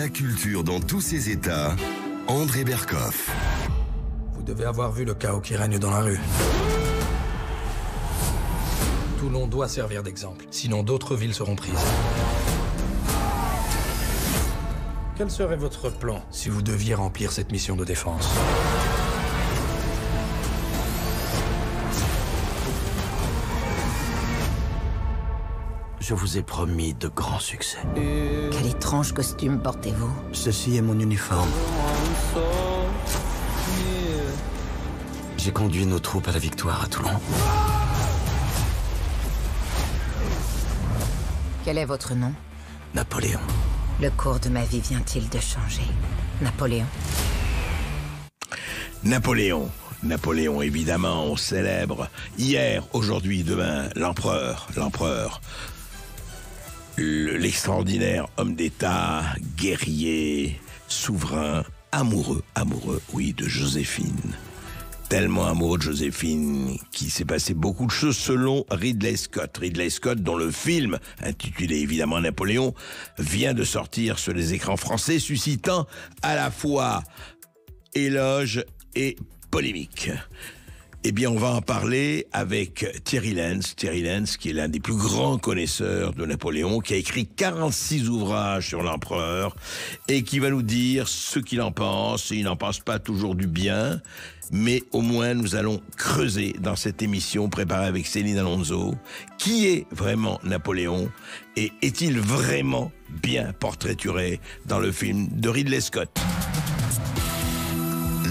La culture dans tous ses états, André Berkoff. Vous devez avoir vu le chaos qui règne dans la rue. Toulon doit servir d'exemple, sinon d'autres villes seront prises. Quel serait votre plan si vous deviez remplir cette mission de défense? Je vous ai promis de grands succès. Quel étrange costume portez-vous? Ceci est mon uniforme. J'ai conduit nos troupes à la victoire à Toulon. Quel est votre nom? Napoléon. Le cours de ma vie vient-il de changer? Napoléon. Napoléon. Napoléon, évidemment, on célèbre hier, aujourd'hui, demain, l'empereur. L'extraordinaire homme d'État, guerrier, souverain, amoureux, oui, de Joséphine. Tellement amoureux de Joséphine qu'il s'est passé beaucoup de choses selon Ridley Scott. Ridley Scott, dont le film, intitulé évidemment Napoléon, vient de sortir sur les écrans français, suscitant à la fois éloge et polémique. Eh bien, on va en parler avec Thierry Lenz, qui est l'un des plus grands connaisseurs de Napoléon, qui a écrit 46 ouvrages sur l'empereur et qui va nous dire ce qu'il en pense. Il n'en pense pas toujours du bien, mais au moins nous allons creuser dans cette émission préparée avec Céline Alonso. Qui est vraiment Napoléon et est-il vraiment bien portraituré dans le film de Ridley Scott?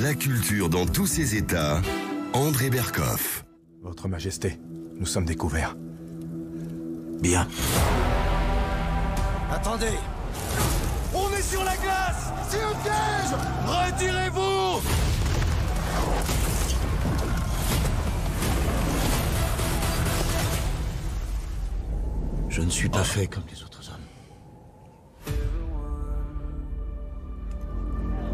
La culture dans tous ses états, André Berkoff. Votre Majesté, nous sommes découverts. Bien. Attendez! On est sur la glace! C'est un piège! Retirez-vous! Je ne suis pas fait comme les autres hommes.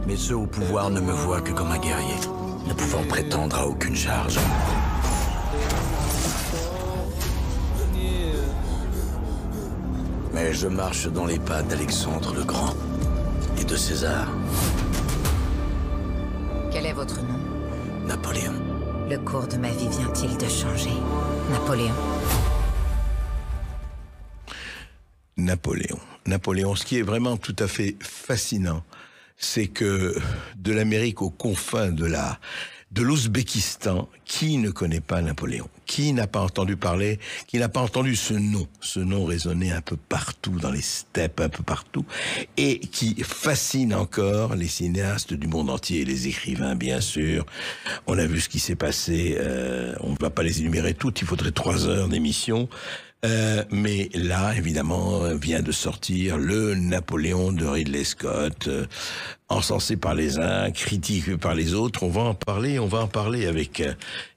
Mais ceux au pouvoir ne me voient que comme un guerrier, ne pouvant prétendre à aucune charge. Mais je marche dans les pas d'Alexandre le Grand et de César. Quel est votre nom? Napoléon. Le cours de ma vie vient-il de changer? Napoléon. Napoléon, ce qui est vraiment tout à fait fascinant, c'est que de l'Amérique aux confins de l'Ouzbékistan, qui ne connaît pas Napoléon? Qui n'a pas entendu parler, qui n'a pas entendu ce nom résonner un peu partout, dans les steppes, un peu partout, et qui fascine encore les cinéastes du monde entier, les écrivains, bien sûr. On a vu ce qui s'est passé, on ne va pas les énumérer toutes, il faudrait 3 heures d'émission. Mais là, évidemment, vient de sortir le Napoléon de Ridley Scott, encensé par les uns, critiqué par les autres. On va en parler avec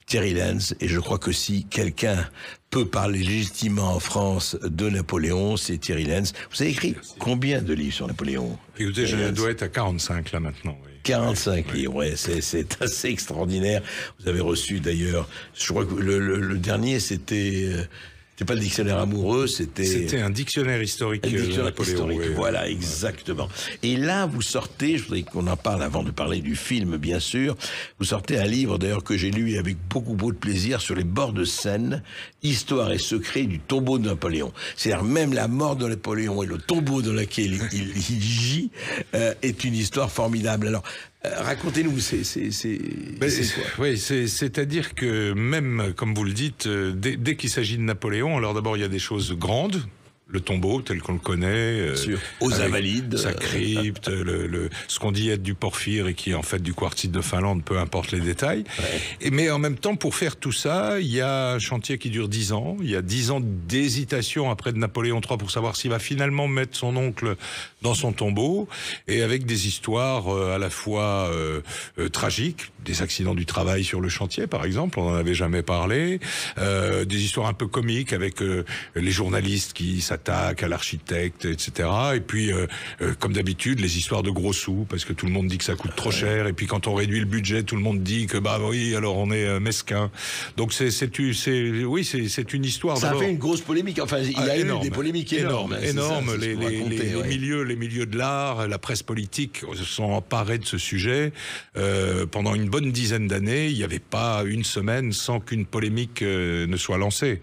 Thierry Lenz, et je crois que si quelqu'un peut parler légitimement en France de Napoléon, c'est Thierry Lenz. Vous avez écrit combien de livres sur Napoléon? Écoutez, je dois être à 45 là maintenant. Oui. 45 livres, ouais, c'est assez extraordinaire. Vous avez reçu d'ailleurs, je crois que le dernier c'était pas le dictionnaire amoureux, c'était un dictionnaire historique de Napoléon. Oui, voilà, exactement. Et là, vous sortez, je voudrais qu'on en parle avant de parler du film, bien sûr, vous sortez un livre, d'ailleurs, que j'ai lu avec beaucoup de plaisir, sur les bords de Seine, Histoire et secret du tombeau de Napoléon. C'est-à-dire, même la mort de Napoléon et le tombeau dans lequel il gît est une histoire formidable. Alors, racontez-nous, c'est quoi? Oui, c'est-à-dire que même, comme vous le dites, dès qu'il s'agit de Napoléon, alors d'abord il y a des choses grandes, le tombeau tel qu'on le connaît, aux Invalides, sa crypte, ce qu'on dit être du porphyre et qui est en fait du quartzite de Finlande, peu importe les détails. Ouais. Mais en même temps, pour faire tout ça, il y a un chantier qui dure 10 ans. Il y a 10 ans d'hésitation après de Napoléon III pour savoir s'il va finalement mettre son oncle dans son tombeau, et avec des histoires à la fois tragiques, des accidents du travail sur le chantier par exemple, on n'en avait jamais parlé, des histoires un peu comiques avec les journalistes qui s'attaque à l'architecte, etc. Et puis, comme d'habitude, les histoires de gros sous, parce que tout le monde dit que ça coûte trop cher. Et puis, quand on réduit le budget, tout le monde dit que bah oui, alors on est mesquin. Donc c'est une histoire. Ça a fait une grosse polémique. Enfin, il y a eu des polémiques énormes. Énormes. Les milieux de l'art, la presse politique se sont emparés de ce sujet. Pendant une bonne dizaine d'années, il n'y avait pas une semaine sans qu'une polémique ne soit lancée.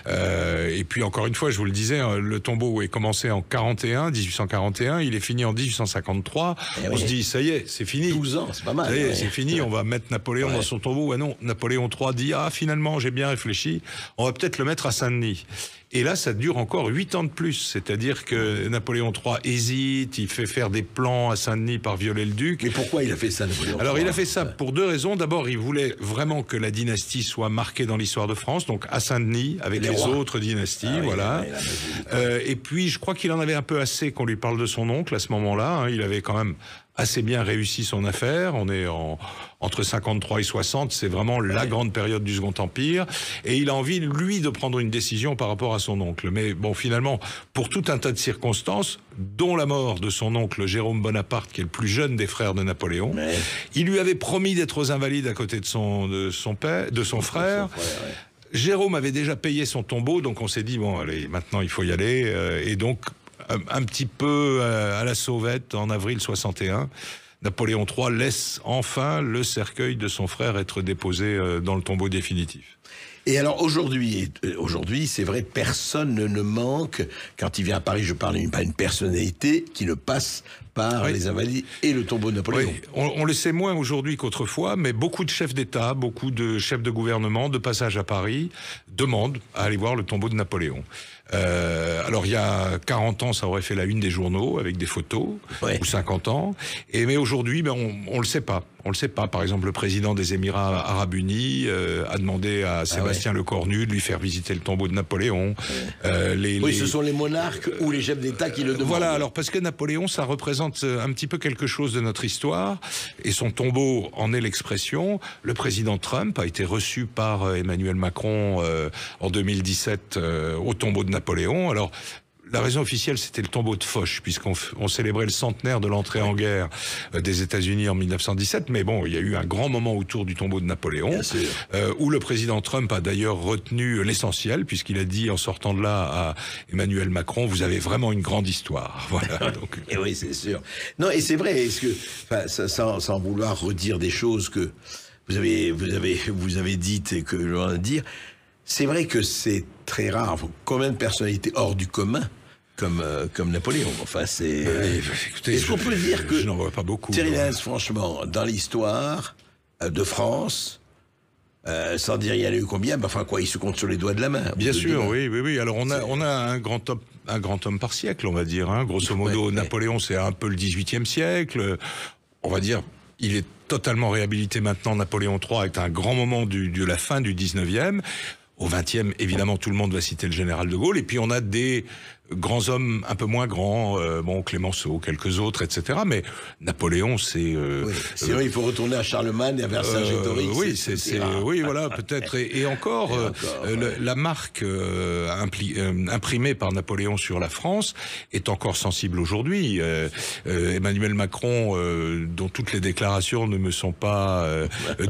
Et puis encore une fois, je vous le disais, le tombeau est commencé en 1841, il est fini en 1853. On se dit, ça y est, c'est fini. 12 ans, c'est pas mal. Ça y est, c'est fini, on va mettre Napoléon dans son tombeau. Ah non, Napoléon III dit, finalement, j'ai bien réfléchi, on va peut-être le mettre à Saint-Denis. Et là, ça dure encore 8 ans de plus. C'est-à-dire que Napoléon III hésite, il fait faire des plans à Saint-Denis par Viollet-le-Duc. Mais pourquoi il a fait ça, Napoléon III ? Alors, il a fait ça pour 2 raisons. D'abord, il voulait vraiment que la dynastie soit marquée dans l'histoire de France, donc à Saint-Denis, avec les autres dynasties, voilà. Et puis, je crois qu'il en avait un peu assez qu'on lui parle de son oncle à ce moment-là. Il avait quand même assez bien réussi son affaire. On est entre 53 et 60, c'est vraiment la grande période du Second Empire. Et il a envie, lui, de prendre une décision par rapport à son oncle. Mais bon, finalement, pour tout un tas de circonstances, dont la mort de son oncle Jérôme Bonaparte, qui est le plus jeune des frères de Napoléon, il lui avait promis d'être aux Invalides à côté de son frère. Jérôme avait déjà payé son tombeau, donc on s'est dit, bon, allez, maintenant il faut y aller. Et donc, un petit peu à la sauvette, en avril 61, Napoléon III laisse enfin le cercueil de son frère être déposé dans le tombeau définitif. Et alors aujourd'hui, c'est vrai, personne ne manque, quand il vient à Paris, je parle pas une personnalité qui ne passe par les Invalides et le tombeau de Napoléon. Oui, on le sait moins aujourd'hui qu'autrefois, mais beaucoup de chefs d'État, beaucoup de chefs de gouvernement, de passage à Paris, demandent à aller voir le tombeau de Napoléon. Alors il y a 40 ans, ça aurait fait la une des journaux avec des photos, ou 50 ans. Mais aujourd'hui, on le sait pas. On le sait pas. Par exemple, le président des Émirats Arabes Unis a demandé à Sébastien Lecornu de lui faire visiter le tombeau de Napoléon. Ce sont les monarques ou les chefs d'État qui le demandent. Voilà. Alors parce que Napoléon, ça représente un petit peu quelque chose de notre histoire, et son tombeau en est l'expression. Le président Trump a été reçu par Emmanuel Macron en 2017 au tombeau de Napoléon. Alors, la raison officielle, c'était le tombeau de Foch, puisqu'on célébrait le centenaire de l'entrée en guerre des États-Unis en 1917. Mais bon, il y a eu un grand moment autour du tombeau de Napoléon, où le président Trump a d'ailleurs retenu l'essentiel, puisqu'il a dit en sortant de là à Emmanuel Macron, vous avez vraiment une grande histoire. Voilà. Donc. Et oui, c'est sûr. Non, et c'est vrai. Est-ce que, sans vouloir redire des choses que vous avez dites et que je vais dire, c'est vrai que c'est très rare. Combien de personnalités hors du commun comme Napoléon. Enfin, c'est. Écoutez, est-ce qu'on peut dire que je n'en vois pas beaucoup. Thierry Lhermitte, franchement, dans l'histoire de France, sans dire il y en a eu combien, mais enfin quoi, il se compte sur les doigts de la main. Bien sûr, oui. Alors on a un grand homme par siècle, on va dire. Hein. Grosso modo, Napoléon, c'est un peu le XVIIIe siècle. On va dire, il est totalement réhabilité maintenant. Napoléon III est un grand moment de la fin du XIXe. Au XXe, évidemment, tout le monde va citer le général de Gaulle. Et puis, on a des grands hommes un peu moins grands, Clémenceau, quelques autres, etc. Mais Napoléon, c'est... Sinon, il faut retourner à Charlemagne et à Vercingétorix. Oui, voilà, peut-être. Et encore, la marque imprimée par Napoléon sur la France est encore sensible aujourd'hui. Emmanuel Macron, dont toutes les déclarations ne me sont pas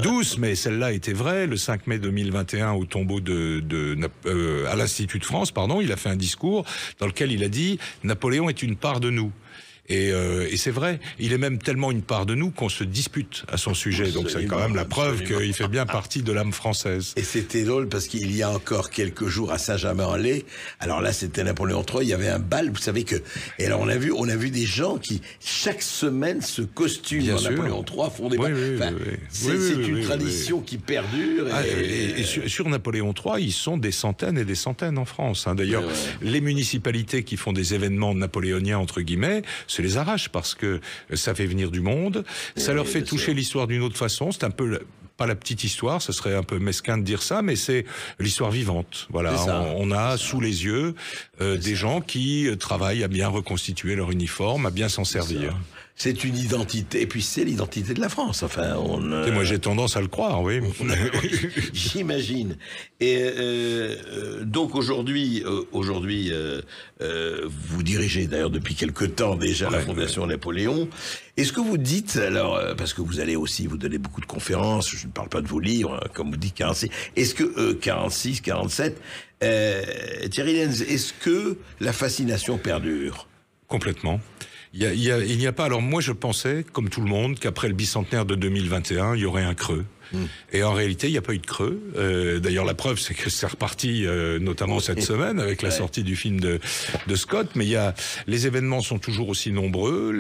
douces, mais celle-là était vraie. Le 5 mai 2021, au tombeau à l'Institut de France, il a fait un discours dans lequel il a dit « Napoléon est une part de nous ». Et c'est vrai, il est même tellement une part de nous qu'on se dispute à son sujet. Absolument, donc c'est quand même la preuve qu'il fait bien partie de l'âme française. Et c'était drôle parce qu'il y a encore quelques jours à Saint-Germain-en-Laye, alors là c'était Napoléon III, il y avait un bal, vous savez que... Et alors on a vu des gens qui, chaque semaine, se costument en Napoléon III, font des balles. C'est une tradition qui perdure. Et sur Napoléon III, ils sont des centaines et des centaines en France. Hein. D'ailleurs, les municipalités qui font des événements napoléoniens, entre guillemets, se les arrachent parce que ça fait venir du monde, ça leur fait toucher l'histoire d'une autre façon. C'est un peu pas la petite histoire, ce serait un peu mesquin de dire ça, mais c'est l'histoire vivante. Voilà, on a sous les yeux des gens qui travaillent à bien reconstituer leur uniforme, à bien s'en servir. C'est une identité, et puis c'est l'identité de la France. Enfin, Et moi, j'ai tendance à le croire, oui. J'imagine. Et donc aujourd'hui, vous dirigez d'ailleurs depuis quelque temps déjà la Fondation Napoléon. Est-ce que vous dites, alors, parce que vous allez aussi vous donner beaucoup de conférences, je ne parle pas de vos livres, comme vous dites 46, est-ce que 46, 47, Thierry Lenz, est-ce que la fascination perdure? Complètement. Il n'y a pas. Alors moi, je pensais, comme tout le monde, qu'après le bicentenaire de 2021, il y aurait un creux. Et en réalité, il n'y a pas eu de creux. D'ailleurs, la preuve, c'est que c'est reparti, notamment cette semaine, avec la sortie du film de Scott. Mais les événements sont toujours aussi nombreux.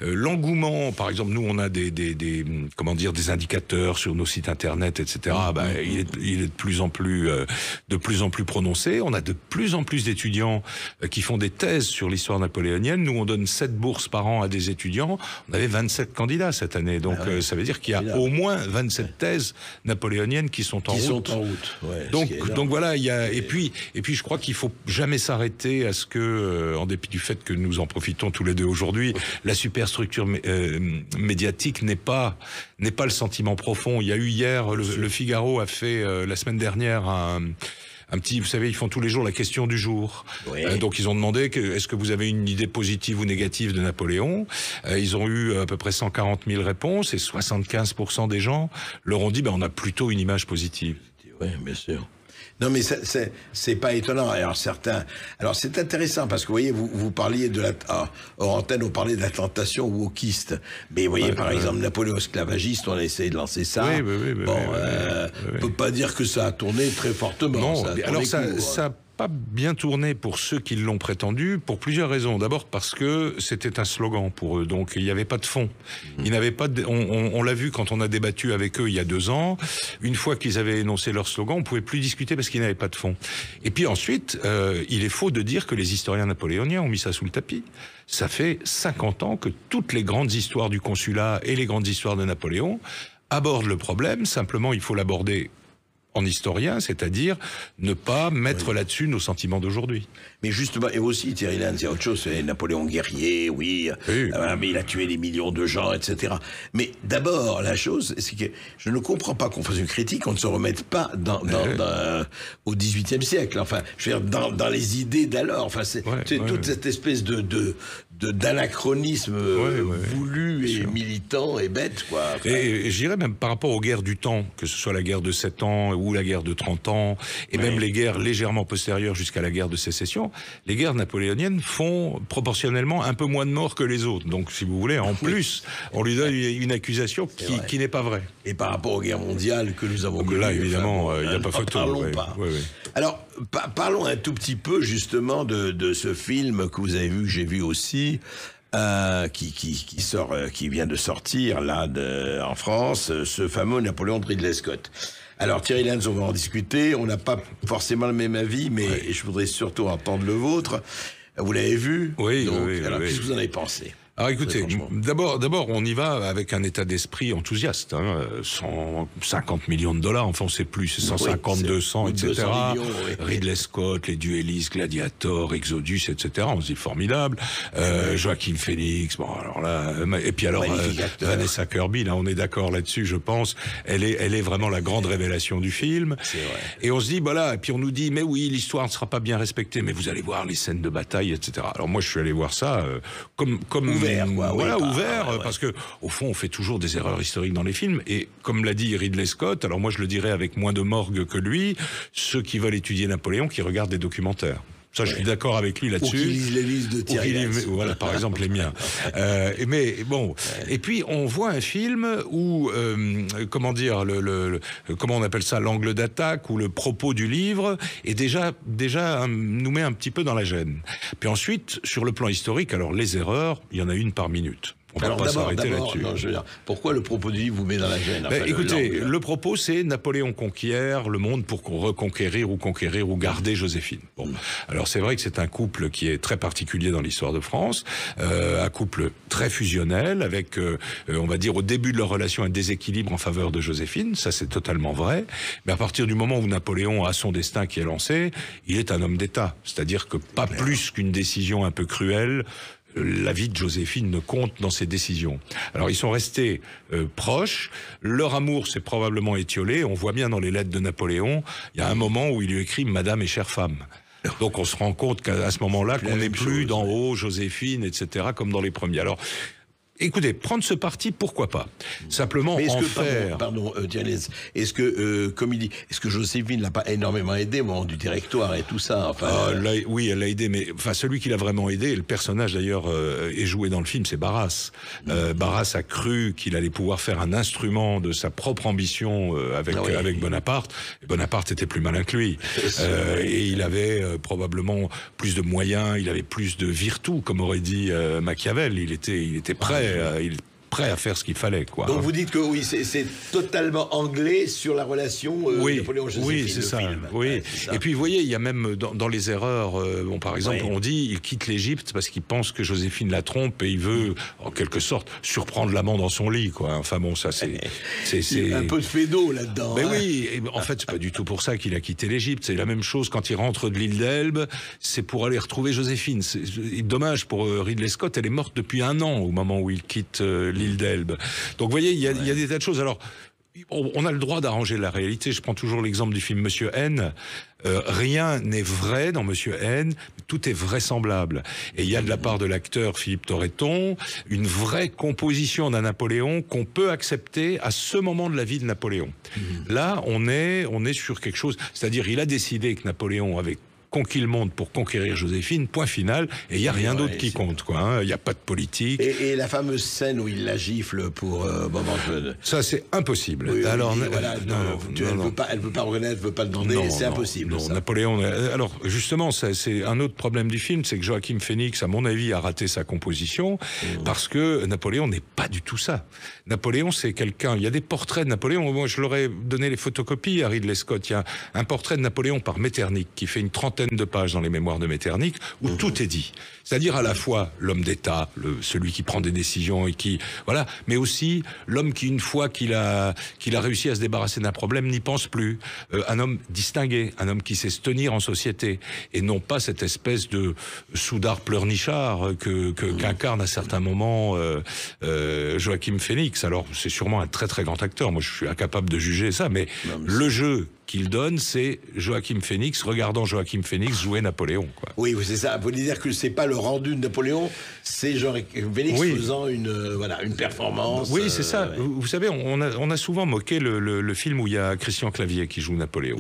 L'engouement, par exemple, nous, on a des indicateurs sur nos sites internet, etc. Il est de plus en plus prononcé. On a de plus en plus d'étudiants qui font des thèses sur l'histoire napoléonienne. Nous, on donne 7 bourses par an à des étudiants. On avait 27 candidats cette année. Donc, ça veut dire qu'il y a au moins 27 thèses napoléoniennes qui sont en route. Ouais, donc voilà, et puis je crois qu'il faut jamais s'arrêter à ce que, en dépit du fait que nous en profitons tous les deux aujourd'hui, la superstructure médiatique n'est pas le sentiment profond. Il y a eu hier, le Figaro a fait la semaine dernière un petit, vous savez, ils font tous les jours la question du jour. Oui. Donc ils ont demandé est-ce que vous avez une idée positive ou négative de Napoléon. Ils ont eu à peu près 140 000 réponses et 75% des gens leur ont dit on a plutôt une image positive. Oui, bien sûr. Non, mais c'est pas étonnant. Alors c'est intéressant parce que vous voyez, vous parliez hors antenne, on parlait de la tentation wokiste. Mais vous voyez, par exemple, Napoléon esclavagiste, on a essayé de lancer ça. Oui, on peut pas dire que ça a tourné très fortement. Non, alors ça a pas bien tourné pour ceux qui l'ont prétendu, pour plusieurs raisons. D'abord parce que c'était un slogan pour eux, donc il n'y avait pas de fond. Ils n'avaient pas on l'a vu quand on a débattu avec eux il y a 2 ans. Une fois qu'ils avaient énoncé leur slogan, on pouvait plus discuter parce qu'ils n'avaient pas de fond. Et puis ensuite, il est faux de dire que les historiens napoléoniens ont mis ça sous le tapis. Ça fait 50 ans que toutes les grandes histoires du consulat et les grandes histoires de Napoléon abordent le problème. Simplement, il faut l'aborder en historien, c'est-à-dire ne pas mettre là-dessus nos sentiments d'aujourd'hui. Mais justement, et aussi, Thierry Lenz, il y a autre chose, c'est Napoléon guerrier, mais il a tué des millions de gens, etc. Mais d'abord, la chose, c'est que je ne comprends pas qu'on fasse une critique, qu'on ne se remette pas au XVIIIe siècle, enfin, je veux dire, dans les idées d'alors, enfin, c'est toute cette espèce d'anachronisme voulu et militant et bête, quoi. Enfin. Et je dirais même par rapport aux guerres du temps, que ce soit la guerre de 7 ans ou la guerre de 30 ans, et même les guerres légèrement postérieures jusqu'à la guerre de sécession, les guerres napoléoniennes font proportionnellement un peu moins de morts que les autres. Donc, si vous voulez, en plus, on lui donne une accusation qui n'est pas vraie. Et par rapport aux guerres mondiales que nous avons connues, là, évidemment, il n'y a pas photo. Parlons pas. Alors, parlons un tout petit peu, justement, de ce film que vous avez vu, que j'ai vu aussi, qui vient de sortir, là, en France, ce fameux Napoléon de Ridley Scott. Alors Thierry Lenz, on va en discuter. On n'a pas forcément le même avis, mais je voudrais surtout entendre le vôtre. Vous l'avez vu? Oui. Alors qu'est-ce que vous en avez pensé? Alors écoutez, d'abord on y va avec un état d'esprit enthousiaste. 150 millions de dollars, enfin on sait plus, c'est 150, 200, etc. 200 millions, Ridley Scott, les duellistes, Gladiator, Exodus, etc. On se dit formidable. Joaquin Phoenix, bon alors là, et puis alors Vanessa Kirby, là on est d'accord là-dessus, je pense. Elle est vraiment la grande révélation du film. C'est vrai. Et on se dit voilà, et puis on nous dit mais oui l'histoire ne sera pas bien respectée, mais vous allez voir les scènes de bataille, etc. Alors moi je suis allé voir ça comme ouvert, parce que au fond on fait toujours des erreurs historiques dans les films, et comme l'a dit Ridley Scott, alors moi je le dirais avec moins de morgue que lui, ceux qui veulent étudier Napoléon qui regardent des documentaires. Ça, je suis d'accord avec lui là-dessus. Ou qui lisent les livres de Thierry Lenz. Voilà, par exemple, les miens. Mais bon. Et puis, on voit un film où, comment dire, comment on appelle ça, l'angle d'attaque ou le propos du livre est déjà nous met un petit peu dans la gêne. Puis ensuite, sur le plan historique, alors les erreurs, il y en a une par minute. On va pas s'arrêter là-dessus. Non, je veux dire, pourquoi le propos du livre vous met dans la gêne? Écoutez, le propos, c'est Napoléon conquiert le monde pour conquérir ou garder Joséphine. Bon, alors c'est vrai que c'est un couple qui est très particulier dans l'histoire de France, un couple très fusionnel, avec, on va dire, au début de leur relation, un déséquilibre en faveur de Joséphine. Ça, c'est totalement vrai. Mais à partir du moment où Napoléon a son destin qui est lancé, il est un homme d'État. C'est-à-dire que pas plus qu'une décision un peu cruelle la vie de Joséphine ne compte dans ses décisions. Alors ils sont restés proches, leur amour s'est probablement étiolé, on voit bien dans les lettres de Napoléon, il y a un moment où il lui écrit « Madame et chère femme ». Donc on se rend compte qu'à ce moment-là, qu'on n'est plus dans « Oh, Joséphine », etc., comme dans les premiers. Alors, écoutez, prendre ce parti, pourquoi pas? Simplement en faire... Pardon, Dianès, est-ce que, comme il dit, est-ce que Joséphine l'a pas énormément aidé au moment du directoire et tout ça? Enfin, oui, elle l'a aidé, mais enfin celui qui l'a vraiment aidé, et le personnage d'ailleurs est joué dans le film, c'est Barras. Barras a cru qu'il allait pouvoir faire un instrument de sa propre ambition avec Bonaparte. Et Bonaparte était plus malin que lui. Et il avait probablement plus de moyens, il avait plus de virtus, comme aurait dit Machiavel. Il était prêt. Il est prêt à faire ce qu'il fallait, quoi. Donc vous dites que oui, c'est totalement anglais sur la relation Napoléon-Joséphine. Oui, c'est ça. Oui. Et puis vous voyez, il y a même dans les erreurs, par exemple, on dit il quitte l'Égypte parce qu'il pense que Joséphine la trompe et il veut, en quelque sorte, surprendre l'amant dans son lit, quoi. Enfin bon, ça c'est un peu de fédo là-dedans. Mais oui, en fait, c'est pas du tout pour ça qu'il a quitté l'Égypte. C'est la même chose quand il rentre de l'île d'Elbe, c'est pour aller retrouver Joséphine. C'est dommage pour Ridley Scott, elle est morte depuis 1 an au moment où il quitte l'île d'Elbe. Donc vous voyez, il y a des tas de choses. Alors, on a le droit d'arranger la réalité. Je prends toujours l'exemple du film Monsieur N. Rien n'est vrai dans Monsieur N, tout est vraisemblable. Et il y a de la part de l'acteur Philippe Torreton une vraie composition d'un Napoléon qu'on peut accepter à ce moment de la vie de Napoléon. Là, on est sur quelque chose, c'est-à-dire il a décidé que Napoléon avait conquis le monde pour conquérir Joséphine, point final, et il n'y a rien d'autre qui compte, quoi. Il n'y a pas de politique. Et la fameuse scène où il la gifle pour ça, c'est impossible. Oui, alors, elle ne veut pas reconnaître, elle ne veut pas le demander, c'est impossible. Non, ça. Napoléon. Alors, justement, c'est un autre problème du film, c'est que Joachim Phoenix, à mon avis, a raté sa composition, parce que Napoléon n'est pas du tout ça. Napoléon, c'est quelqu'un. Il y a des portraits de Napoléon. Moi, je leur ai donné les photocopies à Ridley Scott. Il y a un portrait de Napoléon par Metternich qui fait une 30 de pages dans les mémoires de Metternich où tout est dit. C'est-à-dire à la fois l'homme d'État, celui qui prend des décisions et qui voilà, mais aussi l'homme qui une fois qu'il a réussi à se débarrasser d'un problème n'y pense plus. Un homme distingué, un homme qui sait se tenir en société et non pas cette espèce de soudard pleurnichard qu'incarne à certains moments Joachim Phoenix. Alors c'est sûrement un très très grand acteur. Moi je suis incapable de juger ça, mais le jeu qu'il donne, c'est Joachim Phoenix regardant Joachim Phoenix jouer Napoléon, quoi. Oui, c'est ça. Vous voulez dire que c'est pas le rendu de Napoléon, c'est Joachim Phoenix faisant une performance. Oui, c'est ça. Vous savez, on a souvent moqué le film où il y a Christian Clavier qui joue Napoléon.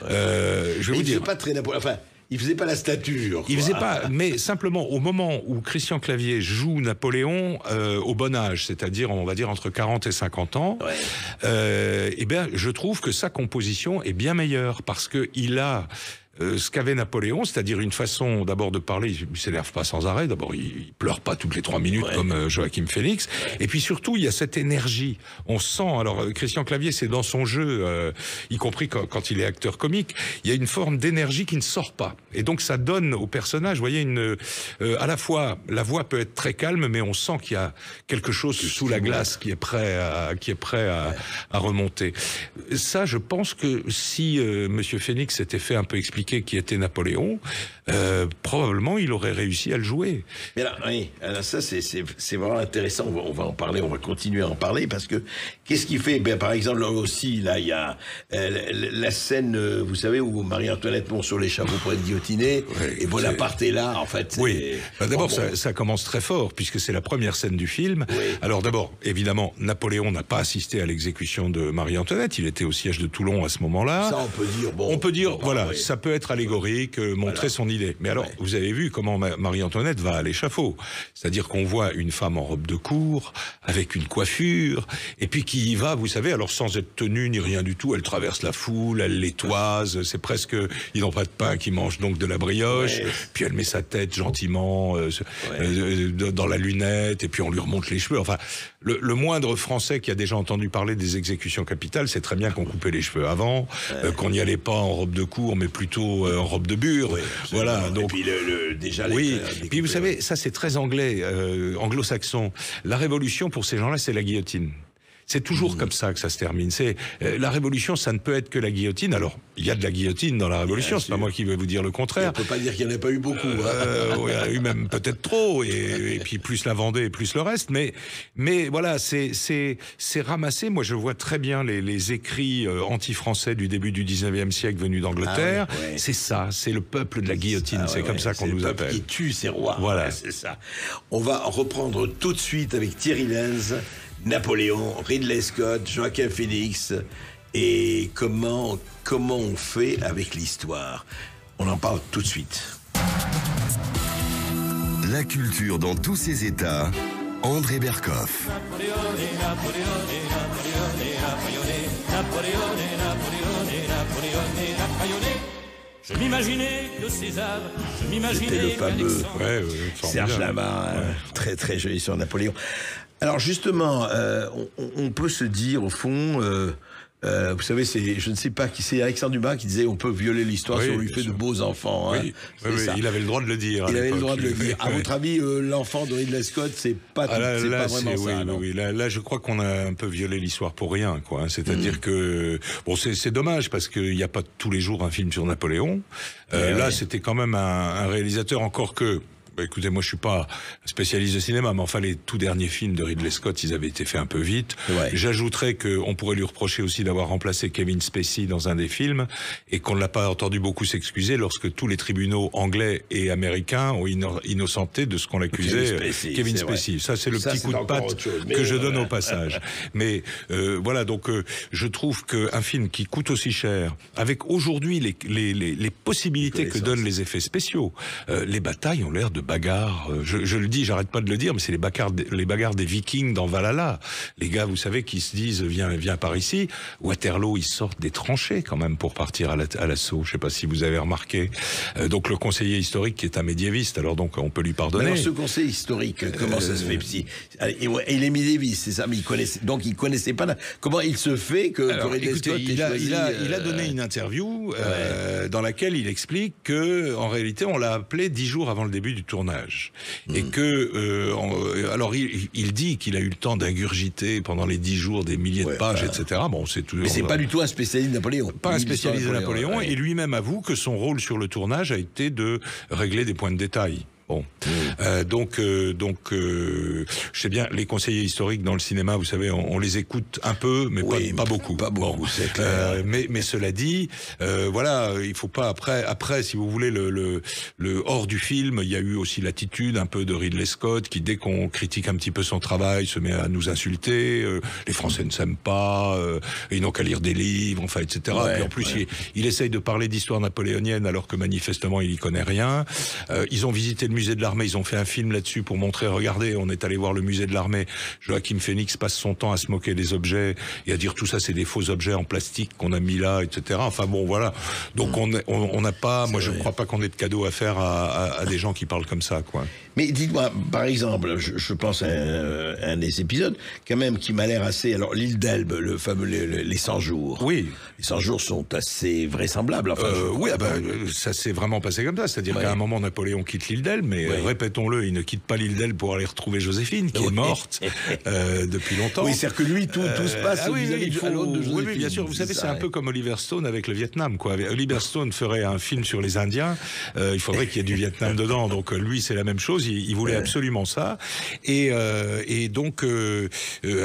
Je vais vous dire. Pas très Napoléon. Enfin, il faisait pas la stature. Il faisait pas, mais simplement au moment où Christian Clavier joue Napoléon au bon âge, c'est-à-dire on va dire entre 40 et 50 ans, eh bien je trouve que sa composition est bien meilleure parce que il a ce qu'avait Napoléon, c'est-à-dire une façon d'abord de parler, il s'énerve pas sans arrêt, d'abord il pleure pas toutes les 3 minutes comme Joachim Phoenix, et puis surtout il y a cette énergie, on sent, alors Christian Clavier c'est dans son jeu, y compris quand il est acteur comique, il y a une forme d'énergie qui ne sort pas, et donc ça donne au personnage, vous voyez, à la fois la voix peut être très calme, mais on sent qu'il y a quelque chose sous la glace qui est prêt à remonter. Ça, je pense que si Monsieur Phoenix s'était fait un peu expliquer qui était Napoléon, probablement il aurait réussi à le jouer. Mais là, alors ça c'est vraiment intéressant. On va en parler, on va continuer à en parler parce que qu'est-ce qui fait par exemple là aussi, là il y a la scène, vous savez, où Marie-Antoinette monte sur l'échafaud pour être guillotinée et Bonaparte est là, en fait. Oui. D'abord, ça commence très fort puisque c'est la première scène du film. Oui. Alors d'abord, évidemment, Napoléon n'a pas assisté à l'exécution de Marie-Antoinette. Il était au siège de Toulon à ce moment-là. Ça, on peut dire. Bon, on peut dire, voilà, ça peut être allégorique, montrer son idée. Mais alors, vous avez vu comment Marie-Antoinette va à l'échafaud. C'est-à-dire qu'on voit une femme en robe de cour, avec une coiffure, et puis qui y va, vous savez, alors sans être tenue ni rien du tout, elle traverse la foule, elle les toise, c'est presque, ils n'ont pas de pain, qui mangent donc de la brioche, puis elle met sa tête gentiment dans la lunette, et puis on lui remonte les cheveux. Enfin, le moindre Français qui a déjà entendu parler des exécutions capitales sait très bien qu'on coupait les cheveux avant, qu'on n'y allait pas en robe de cour, mais plutôt en robe de bure. Voilà. Donc, et puis déjà. Puis vous savez, ça c'est très anglais, anglo-saxon. La révolution pour ces gens-là, c'est la guillotine. C'est toujours comme ça que ça se termine. C'est la révolution, ça ne peut être que la guillotine. Alors, il y a de la guillotine dans la révolution, c'est pas moi qui vais vous dire le contraire. On peut pas dire qu'il n'y en a pas eu beaucoup. Il y en a eu même peut-être trop, et puis plus la Vendée et plus le reste. Mais voilà, c'est ramassé. Moi, je vois très bien les écrits anti-français du début du 19e siècle venus d'Angleterre. Ah ouais. C'est ça, c'est le peuple de la guillotine. C'est comme ça qu'on nous appelle. C'est le peuple qui tue ses rois. Voilà. Ouais, c'est ça. On va reprendre tout de suite avec Thierry Lenz, Napoléon, Ridley Scott, Joaquin Phoenix, et comment on fait avec l'histoire. On en parle tout de suite. La culture dans tous ses états, André Berkoff. Je m'imaginais que César, je m'imaginais C'était le fameux Serge formidable. Lama, très très joli sur Napoléon. Alors justement, on peut se dire au fond, vous savez, je ne sais pas qui c'est, Alexandre Dumas qui disait on peut violer l'histoire si on lui fait de beaux enfants. Oui, hein. oui, il avait le droit de le dire. Il à avait le l'époque. droit de le dire. À votre avis, l'enfant de Ridley Scott, c'est pas, là, pas vraiment ça, non? oui. Là, je crois qu'on a un peu violé l'histoire pour rien, quoi. C'est-à-dire que bon, c'est dommage parce qu'il n'y a pas tous les jours un film sur Napoléon. Là, c'était quand même un réalisateur, encore que. Écoutez, moi je suis pas spécialiste de cinéma, mais enfin les tout derniers films de Ridley Scott, ils avaient été faits un peu vite. Ouais. J'ajouterais qu'on pourrait lui reprocher aussi d'avoir remplacé Kevin Spacey dans un des films et qu'on ne l'a pas entendu beaucoup s'excuser lorsque tous les tribunaux anglais et américains ont innocenté de ce qu'on l'accusait. Kevin Spacey. Ça c'est le petit coup de patte que je donne au passage. Mais voilà, donc je trouve qu'un film qui coûte aussi cher, avec aujourd'hui les possibilités que donnent les effets spéciaux, les batailles ont l'air de bagarres, je le dis, j'arrête pas de le dire, mais c'est les bagarres des Vikings dans Valhalla. Les gars, vous savez, qui se disent viens par ici. Waterloo, ils sortent des tranchées quand même pour partir à l'assaut. Je sais pas si vous avez remarqué. Donc le conseiller historique qui est un médiéviste, alors donc on peut lui pardonner. Alors ce conseiller historique, comment ça se fait? Il est médiéviste, c'est ça, mais il connaissait pas. Comment il se fait que Ridley Scott il a donné une interview dans laquelle il explique que en réalité on l'a appelé 10 jours avant le début du tournage et que alors il dit qu'il a eu le temps d'ingurgiter pendant les 10 jours des milliers de pages, etc. Bon, c'est tout. Mais c'est pas du tout un spécialiste de Napoléon. Pas un spécialiste de Napoléon, et lui-même avoue que son rôle sur le tournage a été de régler des points de détail. Bon, donc, je sais bien, les conseillers historiques dans le cinéma, vous savez, on les écoute un peu, mais pas beaucoup. Pas beaucoup, c'est clair. Mais cela dit, voilà, il faut pas après, si vous voulez, le hors du film, il y a eu aussi l'attitude un peu de Ridley Scott, qui dès qu'on critique un petit peu son travail, se met à nous insulter. Les Français ne s'aiment pas, ils n'ont qu'à lire des livres, enfin, etc. Et puis en plus, il essaye de parler d'histoire napoléonienne alors que manifestement il y connaît rien. Ils ont visité le musée de l'armée, ils ont fait un film là-dessus pour montrer, regardez, on est allé voir le musée de l'armée, Joaquin Phoenix passe son temps à se moquer des objets et à dire tout ça c'est des faux objets en plastique qu'on a mis là, etc. Enfin bon, voilà. Donc on n'a pas, moi je ne crois pas qu'on ait de cadeau à faire à des gens qui parlent comme ça, quoi. Mais dites-moi, par exemple, je pense à un des épisodes, quand même, qui m'a l'air assez... Alors, l'île d'Elbe, le fameux, les 100 jours. Oui. Les 100 jours sont assez vraisemblables. Enfin, oui, ça s'est vraiment passé comme ça. C'est-à-dire qu'à un moment, Napoléon quitte l'île d'Elbe, mais répétons-le, il ne quitte pas l'île d'Elbe pour aller retrouver Joséphine, qui est morte depuis longtemps. Oui, c'est-à-dire que lui, tout se passe vis-à-vis de l'autre de Joséphine. Oui, bien sûr. Vous savez, c'est un peu comme Oliver Stone avec le Vietnam, quoi. Oliver Stone ferait un film sur les Indiens, il faudrait qu'il y ait du Vietnam dedans. Donc lui, c'est la même chose. Il voulait absolument ça. Et donc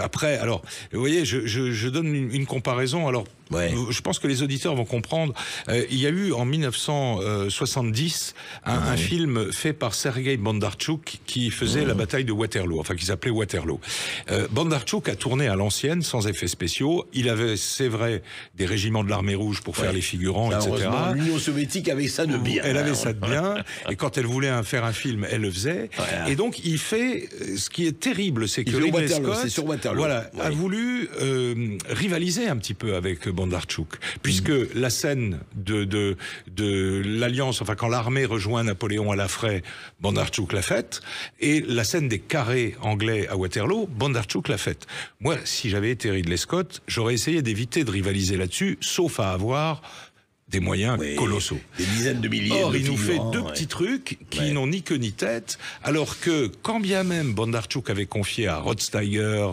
après, alors, vous voyez, je donne une comparaison. Alors, je pense que les auditeurs vont comprendre. Il y a eu en 1970 un film fait par Sergei Bondarchuk qui faisait la bataille de Waterloo, enfin qui s'appelait Waterloo. Bondarchuk a tourné à l'ancienne, sans effets spéciaux. Il avait, c'est vrai, des régiments de l'armée rouge pour faire les figurants, etc. L'Union soviétique avait ça de bien. Elle avait ça de bien. Et quand elle voulait faire un film, elle le faisait. Et donc il fait ce qui est terrible, c'est que Ridley Scott, a voulu rivaliser un petit peu avec Bondarchuk, puisque la scène de l'alliance, enfin quand l'armée rejoint Napoléon à la Fraie, Bondarchuk l'a faite, et la scène des carrés anglais à Waterloo, Bondarchuk l'a faite. Moi, si j'avais été Ridley Scott, j'aurais essayé d'éviter de rivaliser là-dessus, sauf à avoir des moyens colossaux. Des dizaines de milliers. Or, il nous fait figurants, deux petits trucs qui n'ont ni queue ni tête, alors que quand bien même Bondarchuk avait confié à Rod Steiger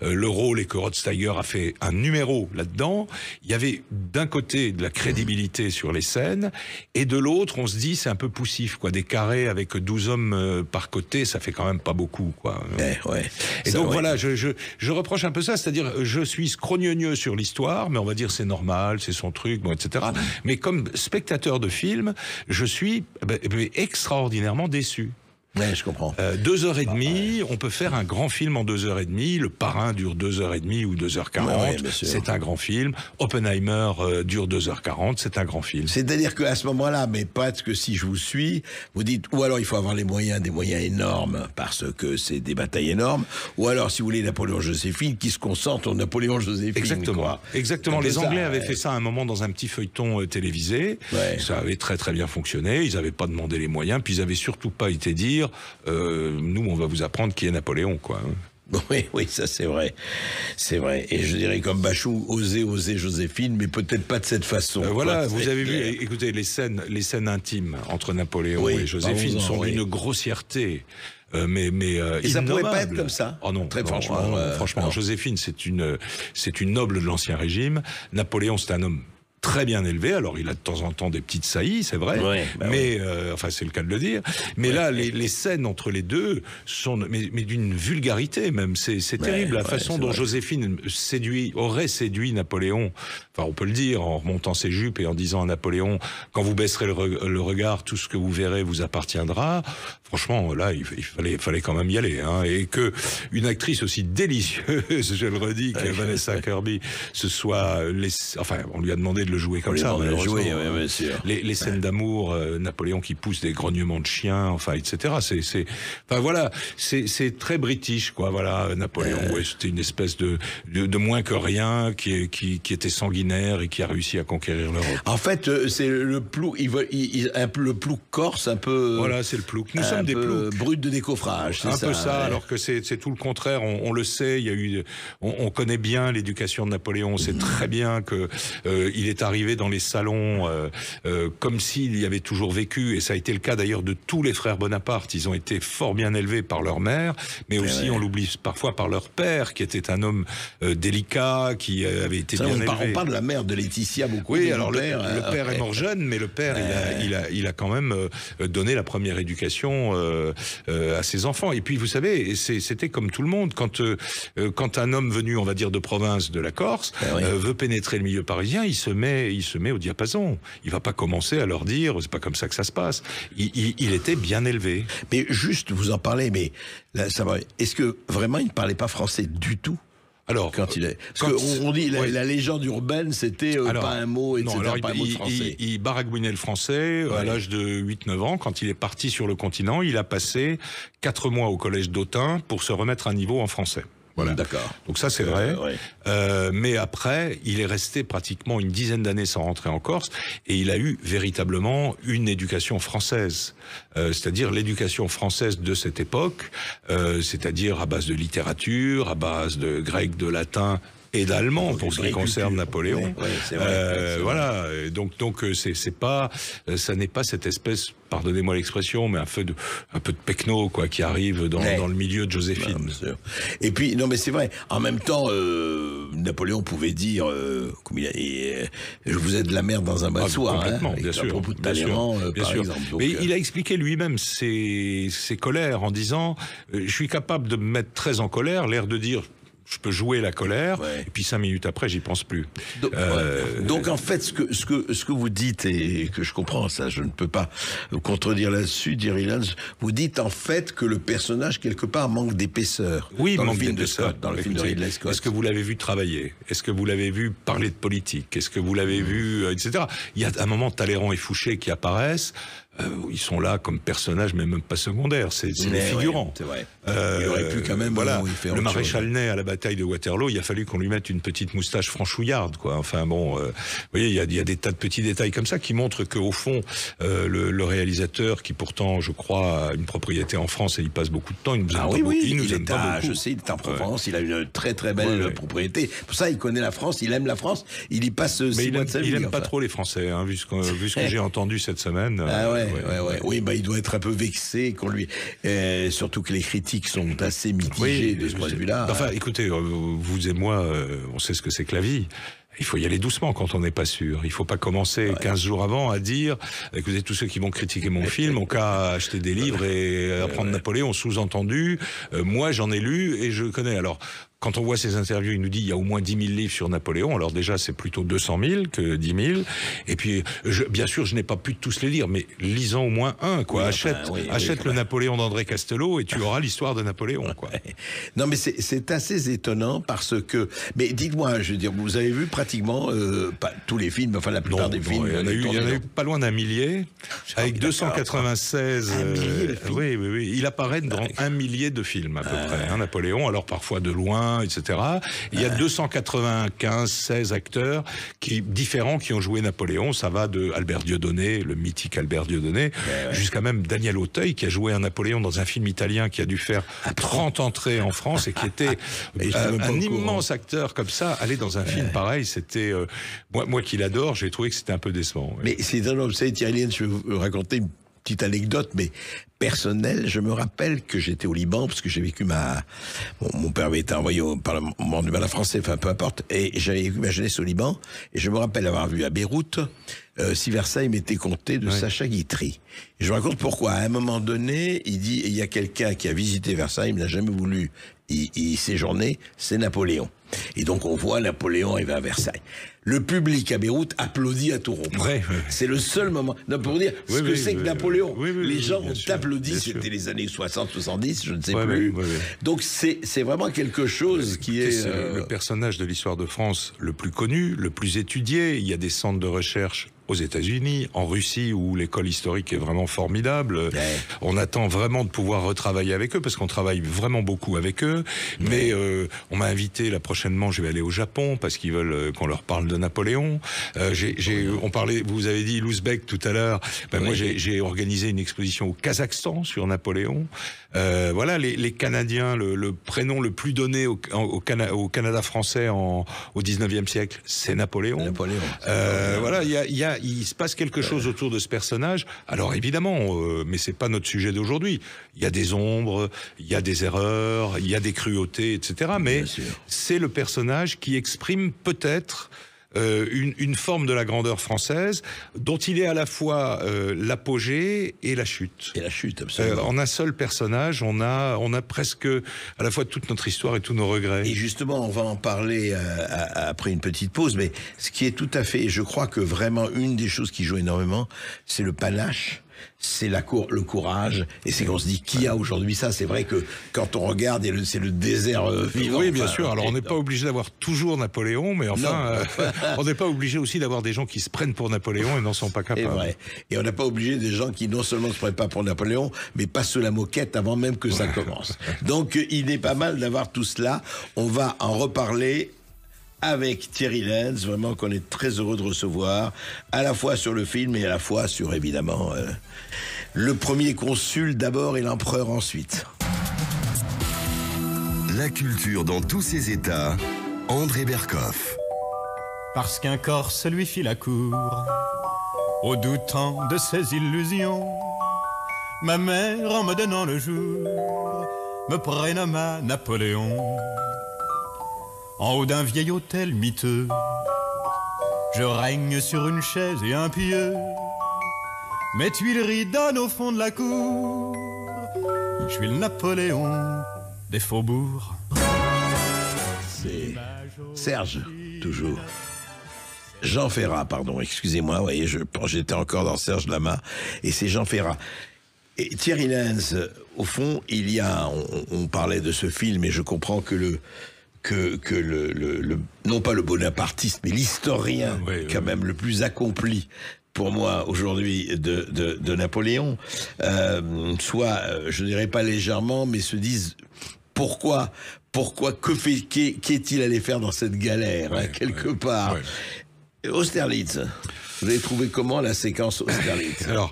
le rôle et que Rod Steiger a fait un numéro là-dedans, il y avait d'un côté de la crédibilité sur les scènes et de l'autre, on se dit c'est un peu poussif, quoi, des carrés avec 12 hommes par côté, ça fait quand même pas beaucoup, quoi. Et ça, donc voilà, je reproche un peu ça, c'est-à-dire je suis scrogneux sur l'histoire, mais on va dire c'est normal, c'est son truc, bon, etc. Mais comme spectateur de film, je suis extraordinairement déçu. Ouais, je comprends. 2h30, on peut faire un grand film en 2h30. Le Parrain dure 2h30 ou 2h40. C'est un grand film. Oppenheimer dure 2h40. C'est un grand film. C'est-à-dire qu'à ce moment-là, mais parce que si je vous suis, vous dites, ou alors il faut avoir des moyens énormes, parce que c'est des batailles énormes, ou alors, si vous voulez, Napoléon-Joséphine, qui se concentre en Napoléon-Joséphine. Exactement. Quoi. Exactement. Les Anglais avaient fait ça à un moment dans un petit feuilleton télévisé. Ça avait très très bien fonctionné. Ils n'avaient pas demandé les moyens, puis ils n'avaient surtout pas été dire nous, on va vous apprendre qui est Napoléon, quoi. Oui, ça c'est vrai. C'est vrai. Et je dirais comme Bachung, oser Joséphine, mais peut-être pas de cette façon. Voilà, vous avez vu, écoutez, les scènes intimes entre Napoléon et Joséphine sont d'une grossièreté. Et ça pourrait pas être comme ça. Oh non, très franchement, non. Joséphine, c'est une noble de l'Ancien Régime. Napoléon, c'est un homme très bien élevé. Alors, il a de temps en temps des petites saillies, c'est vrai. Enfin, c'est le cas de le dire. Mais là, les scènes entre les deux sont, mais d'une vulgarité même. C'est terrible la façon dont Joséphine aurait séduit Napoléon. Enfin, on peut le dire en remontant ses jupes et en disant à Napoléon, quand vous baisserez le regard, tout ce que vous verrez vous appartiendra. Franchement, là, il fallait quand même y aller, hein. Et que une actrice aussi délicieuse, je le redis, que Vanessa Kirby, on lui a demandé de le jouer comme ça. Les scènes d'amour, Napoléon qui pousse des grognements de chiens, enfin, etc. C'est très british, quoi. Voilà, Napoléon, c'était une espèce de moins que rien, qui était sanguinaire et qui a réussi à conquérir l'Europe. En fait, c'est le plouc, le plouc corse un peu. Voilà, c'est le plouc. Nous sommes des ploucs. Brut de décoffrage, c'est un ça. peu ça, alors que c'est tout le contraire. On le sait, on connaît bien l'éducation de Napoléon. On sait très bien que il est arrivé dans les salons comme s'il y avait toujours vécu, et ça a été le cas d'ailleurs de tous les frères Bonaparte. Ils ont été fort bien élevés par leur mère, mais aussi, on l'oublie parfois, par leur père, qui était un homme délicat, qui avait été bien élevé. On parle de la mère de Laetitia beaucoup. Oui, alors le père est mort jeune, mais le père, il a quand même donné la première éducation à ses enfants. Et puis, vous savez, c'était comme tout le monde. Quand un homme venu, on va dire, de province, de la Corse, veut pénétrer le milieu parisien, il se met au diapason. Il va pas commencer à leur dire, c'est pas comme ça que ça se passe. Il était bien élevé. Mais juste, vous en parlez, mais là, ça va. Est-ce que vraiment il ne parlait pas français du tout? Alors, parce qu'on dit la légende urbaine, c'était pas un mot, etc. Pas un mot de français. Il baragouinait le français à l'âge de 8-9 ans. Quand il est parti sur le continent, il a passé 4 mois au collège d'Autun pour se remettre à niveau en français. Voilà. D'accord. Donc ça, c'est vrai. Mais après, il est resté pratiquement une dizaine d'années sans rentrer en Corse, et il a eu véritablement une éducation française. C'est-à-dire l'éducation française de cette époque, c'est-à-dire à base de littérature, à base de grec, de latin et d'allemand pour ce qui concerne Napoléon. Voilà. Donc ça n'est pas cette espèce, pardonnez-moi l'expression, mais un peu de pecno, quoi, qui arrive dans le milieu de Joséphine. Et puis, non, mais c'est vrai. En même temps, Napoléon pouvait dire, je vous ai de la merde dans un bas de soie. Complètement, bien sûr. À propos de Talleyrand, par exemple. Donc, mais il a expliqué lui-même ses colères en disant, je suis capable de me mettre très en colère, l'air de dire, je peux jouer la colère, et puis 5 minutes après, j'y pense plus. Donc en fait, ce que vous dites, et que je comprends, ça, je ne peux pas vous contredire là-dessus, Jerry Lance, vous dites en fait que le personnage, quelque part, manque d'épaisseur. Oui, dans manque le film de Scott, dans le film de Ridley Scott. Est-ce que vous l'avez vu travailler? Est-ce que vous l'avez vu parler de politique? Est-ce que vous l'avez vu, etc. Il y a un moment Talleyrand et Fouché qui apparaissent. ils sont là comme personnages, mais même pas secondaires. C'est des figurants. Ouais, c'est vrai. Il aurait pu quand même. Voilà. Faire le autre maréchal chose. Ney à la bataille de Waterloo, il a fallu qu'on lui mette une petite moustache franchouillarde, quoi. Enfin bon, vous voyez, il y a des tas de petits détails comme ça qui montrent qu'au fond, le réalisateur, qui pourtant, je crois, a une propriété en France et il passe beaucoup de temps, il nous aime pas beaucoup. Il nous aime pas beaucoup. Je sais, il est en Provence, il a une très très belle propriété. Pour ça, il connaît la France, il aime la France, il y passe 6 mois de sa vie. Il aime pas trop les Français, hein, vu ce que j'ai entendu cette semaine. Oui, il doit être un peu vexé qu'on lui, surtout que les critiques sont assez mitigées de ce point de vue-là. Enfin, écoutez, vous et moi, on sait ce que c'est que la vie. Il faut y aller doucement quand on n'est pas sûr. Il faut pas commencer 15 jours avant à dire, écoutez, tous ceux qui vont critiquer mon film ont qu'à acheter des livres et apprendre Napoléon, sous-entendu. Moi, j'en ai lu et je connais. Alors, quand on voit ces interviews, il nous dit il y a au moins 10 000 livres sur Napoléon. Alors déjà, c'est plutôt 200 000 que 10 000. Et puis, bien sûr, je n'ai pas pu tous les lire, mais lisant au moins un, quoi. Achète le Napoléon d'André Castelot et tu auras l'histoire de Napoléon, quoi. Non, mais c'est assez étonnant parce que... Mais dites-moi, je veux dire, vous avez vu pratiquement pas tous les films, enfin la plupart des films. Il y en a eu pas loin d'1 millier, avec 296... Oui. Il apparaît dans 1 millier de films, à peu près, hein, Napoléon. Alors parfois de loin, etc. Il y a 16 acteurs différents qui ont joué Napoléon. Ça va de Albert Dieudonné, le mythique Albert Dieudonné, jusqu'à même Daniel Auteuil, qui a joué un Napoléon dans un film italien qui a dû faire 30 entrées en France et qui était un immense acteur comme ça. Aller dans un film pareil, c'était... moi qui l'adore, j'ai trouvé que c'était un peu décevant. Mais c'est étonnant, vous savez, Thierry Liens, je vais vous raconter une petite anecdote, mais personnelle. Je me rappelle que j'étais au Liban, parce que j'ai vécu mon père avait été envoyé au Parlement du Ballet français, enfin peu importe, et j'avais vécu ma jeunesse au Liban, et je me rappelle avoir vu à Beyrouth Si Versailles m'était compté de Sacha Guitry. Et je raconte pourquoi. À un moment donné, il dit, il y a quelqu'un qui a visité Versailles, mais n'a jamais voulu y séjourner, c'est Napoléon. Et donc on voit Napoléon arriver à Versailles. Le public à Beyrouth applaudit à tout rompre. C'est le seul moment. Non, pour vous dire ce que c'est que Napoléon. Les gens ont applaudi, c'était les années 60-70, je ne sais plus. Donc c'est vraiment quelque chose qui est... C'est le personnage de l'histoire de France le plus connu, le plus étudié. Il y a des centres de recherche aux États-Unis, en Russie, où l'école historique est vraiment formidable. On attend vraiment de pouvoir retravailler avec eux, parce qu'on travaille vraiment beaucoup avec eux. Mais on m'a invité, là prochainement, je vais aller au Japon, parce qu'ils veulent qu'on leur parle de Napoléon. On parlait, vous avez dit l'Ouzbek tout à l'heure. Moi, j'ai organisé une exposition au Kazakhstan sur Napoléon. Voilà, les Canadiens, le prénom le plus donné au Canada français au 19e siècle, c'est Napoléon. Voilà, il se passe quelque chose autour de ce personnage. Alors évidemment, mais c'est pas notre sujet d'aujourd'hui. Il y a des ombres, il y a des erreurs, il y a des cruautés, etc. Mais c'est le personnage qui exprime peut-être une forme de la grandeur française, dont il est à la fois l'apogée et la chute. Et la chute, absolument. En un seul personnage, on a presque à la fois toute notre histoire et tous nos regrets. Et justement, on va en parler après une petite pause, mais ce qui est tout à fait, je crois que vraiment une des choses qui joue énormément, c'est le panache. C'est le courage, et c'est qu'on se dit qui a aujourd'hui ça. C'est vrai que quand on regarde, c'est le désert vivant. Oui, bien sûr. Alors on n'est pas obligé d'avoir toujours Napoléon, mais enfin, on n'est pas obligé aussi d'avoir des gens qui se prennent pour Napoléon et n'en sont pas capables. C'est vrai. Et on n'a pas obligé des gens qui non seulement se prennent pas pour Napoléon, mais passent sous la moquette avant même que ça commence. Donc il est pas mal d'avoir tout cela. On va en reparler avec Thierry Liens, vraiment qu'on est très heureux de recevoir, à la fois sur le film et à la fois sur, évidemment, le premier consul d'abord et l'empereur ensuite. La culture dans tous ses états, André Berkoff. Parce qu'un Corse lui fit la cour, au doux temps de ses illusions, ma mère, en me donnant le jour, me prénomma Napoléon. En haut d'un vieil hôtel miteux, je règne sur une chaise et un pieu. Mes Tuileries donnent au fond de la cour. Je suis le Napoléon des faubourgs. C'est Serge, toujours. Jean Ferrat, pardon, excusez-moi, vous voyez, j'étais encore dans Serge Lama, et c'est Jean Ferrat. Et Thierry Liens, au fond, on parlait de ce film, et je comprends que non pas le bonapartiste, mais l'historien, quand même, le plus accompli pour moi aujourd'hui de Napoléon, soit, je dirais pas légèrement, mais se disent pourquoi, qu'est-il allé faire dans cette galère, quelque part. Austerlitz. Vous avez trouvé comment la séquence Austerlitz? Alors,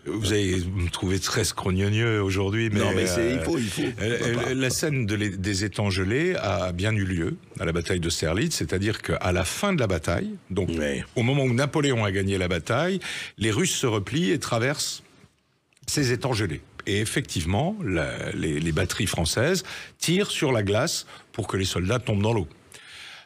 vous avez me trouvé très scrognonieux aujourd'hui, mais... Non, mais il faut. La scène des étangs gelés a bien eu lieu à la bataille d'Austerlitz, c'est-à-dire qu'à la fin de la bataille, donc au moment où Napoléon a gagné la bataille, les Russes se replient et traversent ces étangs gelés. Et effectivement, les batteries françaises tirent sur la glace pour que les soldats tombent dans l'eau.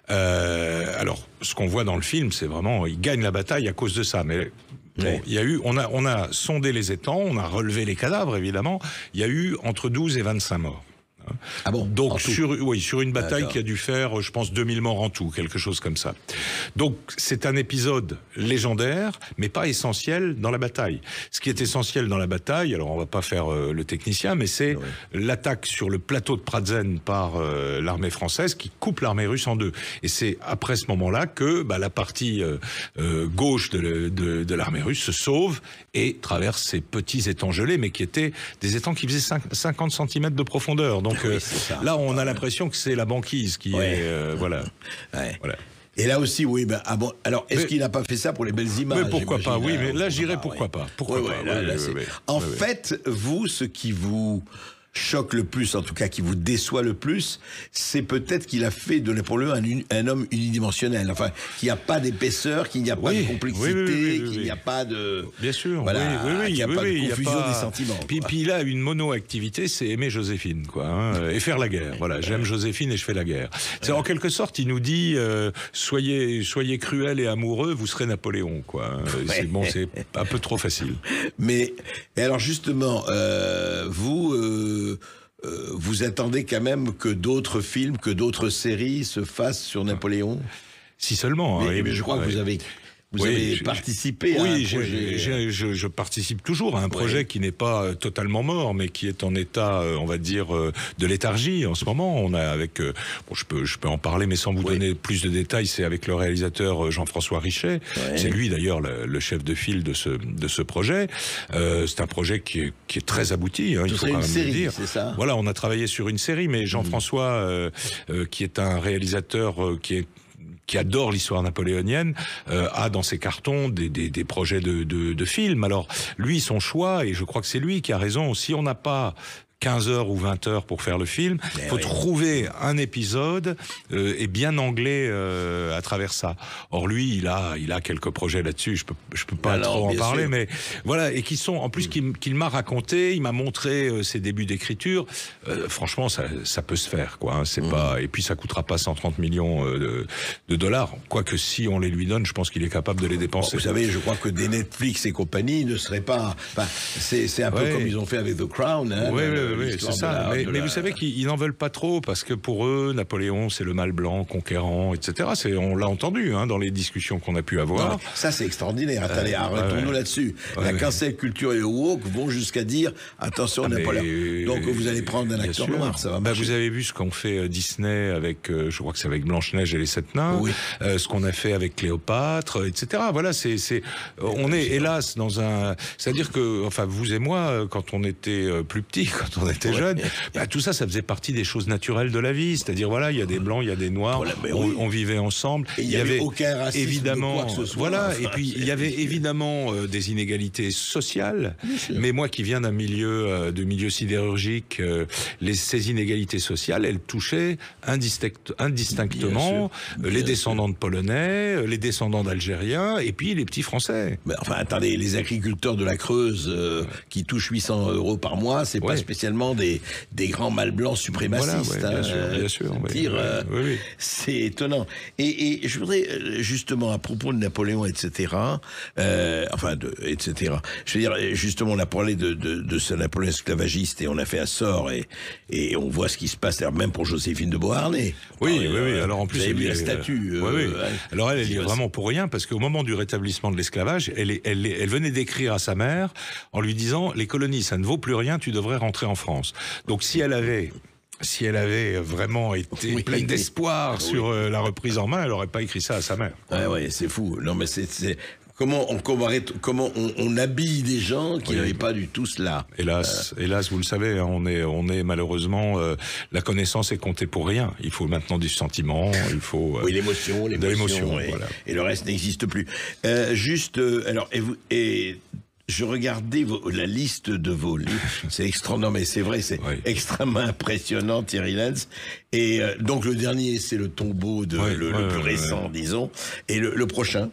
Alors, ce qu'on voit dans le film, c'est vraiment, ils gagnent la bataille à cause de ça. Mais bon, on a sondé les étangs, on a relevé les cadavres, évidemment. Il y a eu entre 12 et 25 morts. Ah bon? Donc sur une bataille qui a dû faire, je pense, 2000 morts en tout, quelque chose comme ça. Donc c'est un épisode légendaire, mais pas essentiel dans la bataille. Ce qui est essentiel dans la bataille, alors on va pas faire le technicien, mais c'est l'attaque sur le plateau de Pratzen par l'armée française qui coupe l'armée russe en deux. Et c'est après ce moment-là que la partie gauche de l'armée russe se sauve et traverse ces petits étangs gelés, mais qui étaient des étangs qui faisaient 50 cm de profondeur. Donc là, on a l'impression que c'est la banquise qui est... voilà. Et là aussi, alors, est-ce qu'il n'a pas fait ça pour les belles images? Mais pourquoi pas, oui, mais là, j'irais pourquoi pas. En fait, vous, ce qui vous choque le plus, en tout cas qui vous déçoit le plus, c'est peut-être qu'il a fait de Napoléon un homme unidimensionnel, enfin, qu'il n'y a pas d'épaisseur, qu'il n'y a pas de complexité, qu'il n'y a pas de... Bien sûr, qu'il n'y a pas de confusion des sentiments. Puis là, une mono-activité, c'est aimer Joséphine, quoi, et faire la guerre. Voilà, j'aime Joséphine et je fais la guerre. C'est en quelque sorte, il nous dit, soyez cruel et amoureux, vous serez Napoléon, quoi. C'est c'est un peu trop facile. Mais, et alors justement, vous attendez quand même que d'autres films, que d'autres séries se fassent sur Napoléon? Si seulement. Mais je crois que vous avez participé à un projet. Je participe toujours à un projet qui n'est pas totalement mort, mais qui est en état, on va dire, de léthargie en ce moment. On a avec, je peux en parler, mais sans vous donner plus de détails, c'est avec le réalisateur Jean-François Richet. C'est lui d'ailleurs le chef de file de ce projet. C'est un projet qui est très abouti, il faut quand même le dire. C'est ça. Voilà, on a travaillé sur une série, mais Jean-François, qui est un réalisateur qui adore l'histoire napoléonienne, a dans ses cartons des projets de films. Alors, lui, son choix, et je crois que c'est lui qui a raison, si on n'a pas 15 heures ou 20 heures pour faire le film, il faut trouver un épisode et bien anglais à travers ça. Or lui, il a quelques projets là-dessus, je peux pas trop en parler, mais voilà, et qui sont en plus qu'il m'a raconté, il m'a montré ses débuts d'écriture. Franchement, ça peut se faire, quoi. Hein, c'est pas, et puis ça coûtera pas 130 millions de dollars. Quoique si on les lui donne, je pense qu'il est capable de les dépenser. Vous savez, je crois que des Netflix et compagnie ne seraient pas. Enfin, c'est un peu comme ils ont fait avec The Crown. Hein, oui, c'est ça. Mais vous savez qu'ils n'en veulent pas trop parce que pour eux, Napoléon, c'est le mâle blanc, conquérant, etc. On l'a entendu dans les discussions qu'on a pu avoir. Non, ça, c'est extraordinaire. Attendez, retournons là-dessus. La cancel culture et le woke vont jusqu'à dire attention, Napoléon. Donc vous allez prendre un acteur noir, ça va marcher. Vous avez vu ce qu'ont fait Disney avec, je crois que c'est avec Blanche-Neige et les 7 nains, ce qu'on a fait avec Cléopâtre, etc. Voilà, on est hélas dans un... C'est-à-dire que, enfin, vous et moi, quand on était plus petits, quand on était jeunes, tout ça faisait partie des choses naturelles de la vie. C'est-à-dire, voilà, il y a des blancs, il y a des noirs, on vivait ensemble. Et il y avait aucun racisme, évidemment, de quoi que ce soit. voilà, et puis il y avait évidemment des inégalités sociales, mais moi qui viens d'un milieu sidérurgique, ces inégalités sociales, elles touchaient indistinctement les descendants de Polonais, les descendants d'Algériens, et puis les petits Français. Mais enfin, attendez, les agriculteurs de la Creuse qui touchent 800 € par mois, c'est pas spécialement des grands mâles blancs suprémacistes. Voilà, bien sûr. C'est étonnant. Et je voudrais, justement, à propos de Napoléon, etc., etc., je veux dire, justement, on a parlé de ce Napoléon esclavagiste et on a fait un sort et on voit ce qui se passe, même pour Joséphine de Beauharnais. Oui. Alors en plus, vous avez vu la statue. Alors elle y est vraiment pour rien parce qu'au moment du rétablissement de l'esclavage, elle venait d'écrire à sa mère en lui disant les colonies, ça ne vaut plus rien, tu devrais rentrer en France. Donc si elle avait vraiment été pleine d'espoir sur la reprise en main, elle n'aurait pas écrit ça à sa mère. C'est fou. Non, mais c'est Comment on habille des gens qui n'avaient pas du tout cela. Hélas, vous le savez, hein, on est malheureusement, la connaissance est comptée pour rien. Il faut maintenant du sentiment, il faut l'émotion, voilà. Et le reste n'existe plus. Alors, je regardais la liste de vos livres. C'est extraordinaire, mais c'est vrai, c'est extrêmement impressionnant, Thierry Lenz. Et donc le dernier, c'est le tombeau le plus récent, disons. Et le prochain.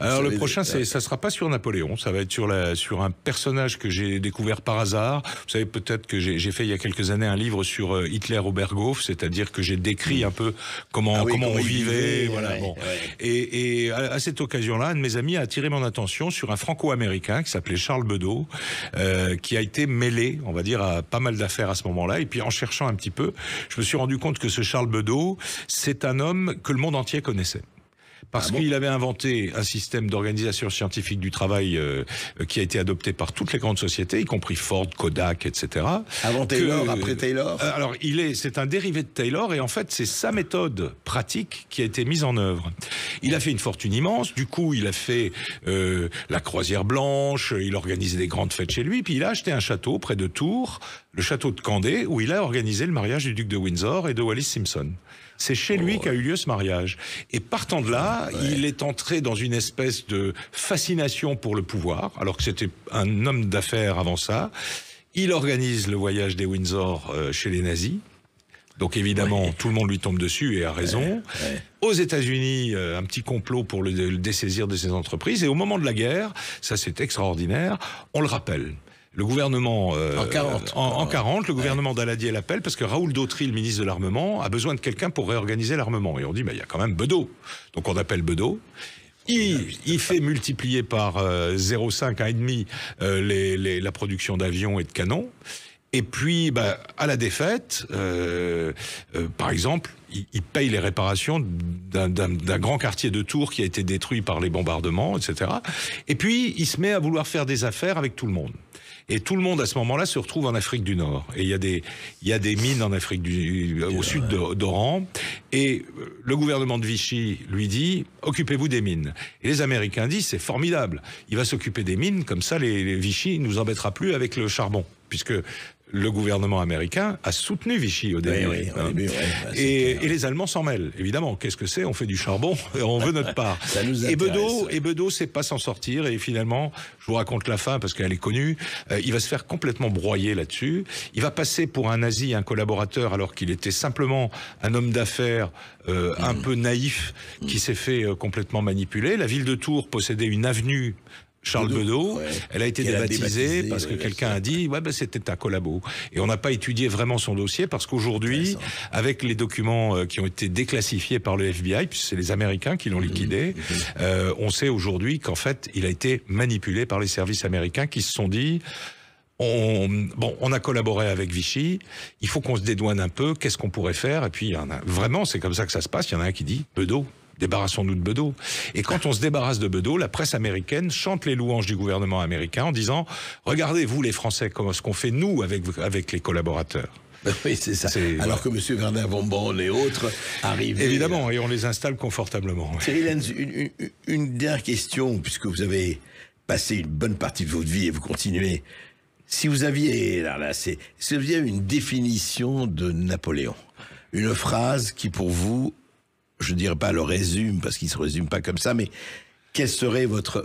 Alors le prochain, ça sera pas sur Napoléon, ça va être sur un personnage que j'ai découvert par hasard. Vous savez peut-être que j'ai fait il y a quelques années un livre sur Hitler au Berghof, c'est-à-dire que j'ai décrit un peu comment on vivait, voilà. Bon. Et à cette occasion-là, un de mes amis a attiré mon attention sur un Franco-américain qui s'appelait Charles Bedeau, qui a été mêlé, on va dire, à pas mal d'affaires à ce moment-là. Et puis en cherchant un petit peu, je me suis rendu compte que ce Charles Bedeau, c'est un homme que le monde entier connaissait. Parce qu'il avait inventé un système d'organisation scientifique du travail qui a été adopté par toutes les grandes sociétés, y compris Ford, Kodak, etc. Avant Taylor, après Taylor. Alors c'est un dérivé de Taylor et en fait c'est sa méthode pratique qui a été mise en œuvre. Il a fait une fortune immense, du coup il a fait la Croisière Blanche, il organisait des grandes fêtes chez lui, puis il a acheté un château près de Tours, le château de Candé, où il a organisé le mariage du duc de Windsor et de Wallis Simpson. C'est chez lui qu'a eu lieu ce mariage. Et partant de là, il est entré dans une espèce de fascination pour le pouvoir, alors que c'était un homme d'affaires avant ça. Il organise le voyage des Windsor chez les nazis. Donc évidemment, tout le monde lui tombe dessus et a raison. Aux États-Unis, un petit complot pour le dessaisir de ses entreprises. Et au moment de la guerre, ça c'est extraordinaire, on le rappelle. Le gouvernement en 40, le gouvernement Daladier l'appelle parce que Raoul Dautry, le ministre de l'armement, a besoin de quelqu'un pour réorganiser l'armement. Et on dit il y a quand même Bedeau. Donc on appelle Bedeau. Il fait multiplier par 0,5, 1,5 la production d'avions et de canons. Et puis, à la défaite, par exemple, il paye les réparations d'un grand quartier de Tours qui a été détruit par les bombardements, etc. Et puis, il se met à vouloir faire des affaires avec tout le monde. Et tout le monde, à ce moment-là, se retrouve en Afrique du Nord. Et il y a des mines en Afrique au sud d'Oran. Et le gouvernement de Vichy lui dit, occupez-vous des mines. Et les Américains disent, c'est formidable. Il va s'occuper des mines, comme ça, les Vichy ne nous embêtera plus avec le charbon. Puisque le gouvernement américain a soutenu Vichy au début. Et les Allemands s'en mêlent, évidemment. Qu'est-ce que c'est? On fait du charbon et on veut notre part. Et Bedeau sait pas s'en sortir. Et finalement, je vous raconte la fin parce qu'elle est connue, il va se faire complètement broyer là-dessus. Il va passer pour un nazi, un collaborateur, alors qu'il était simplement un homme d'affaires un peu naïf qui s'est fait complètement manipuler. La ville de Tours possédait une avenue Charles Bedeau, elle a été débaptisée parce que quelqu'un a dit c'était un collabo. Et on n'a pas étudié vraiment son dossier parce qu'aujourd'hui, avec les documents qui ont été déclassifiés par le FBI, puisque c'est les Américains qui l'ont liquidé, on sait aujourd'hui qu'en fait, il a été manipulé par les services américains qui se sont dit on a collaboré avec Vichy, il faut qu'on se dédouane un peu, qu'est-ce qu'on pourrait faire? Et puis, vraiment, c'est comme ça que ça se passe, il y en a un qui dit Bedeau. Débarrassons-nous de Bedeau. Et quand on se débarrasse de Bedeau, la presse américaine chante les louanges du gouvernement américain en disant « Regardez, vous les Français, comment ce qu'on fait nous avec les collaborateurs ». Oui, c'est ça. Alors que M. Werner von Braun et autres arrivent. Évidemment, et on les installe confortablement. Thierry Lenz, une dernière question, puisque vous avez passé une bonne partie de votre vie et vous continuez. Si vous aviez une définition de Napoléon, une phrase qui pour vous, je dirais pas le résume, parce qu'il se résume pas comme ça, mais quelle serait votre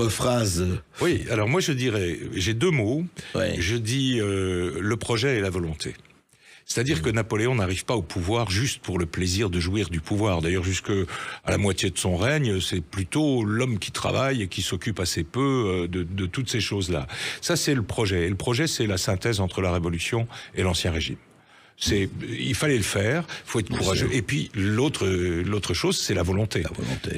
phrase? Oui, alors moi je dirais, j'ai deux mots. Je dis le projet et la volonté. C'est-à-dire que Napoléon n'arrive pas au pouvoir juste pour le plaisir de jouir du pouvoir. D'ailleurs, jusque à la moitié de son règne, c'est plutôt l'homme qui travaille et qui s'occupe assez peu de toutes ces choses-là. Ça, c'est le projet. Et le projet, c'est la synthèse entre la Révolution et l'Ancien Régime. Il fallait le faire, faut être courageux. Et puis l'autre chose, c'est la volonté.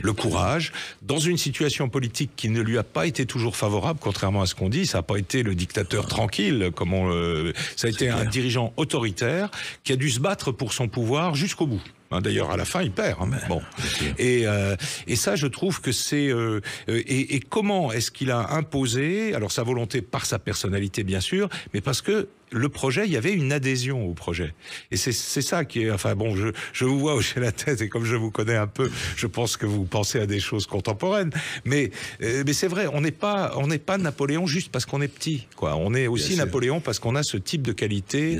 Le courage. Dans une situation politique qui ne lui a pas été toujours favorable, contrairement à ce qu'on dit, ça n'a pas été le dictateur tranquille, ça a été un dirigeant autoritaire qui a dû se battre pour son pouvoir jusqu'au bout. D'ailleurs, à la fin, il perd. Bon. Et ça, je trouve que c'est... et comment est-ce qu'il a imposé, alors sa volonté par sa personnalité, bien sûr, mais parce que le projet, il y avait une adhésion au projet. Et c'est ça qui est... Enfin bon, je vous vois hocher la tête, et comme je vous connais un peu, je pense que vous pensez à des choses contemporaines. Mais c'est vrai, on n'est pas Napoléon juste parce qu'on est petit, quoi. On est aussi Napoléon parce qu'on a ce type de qualité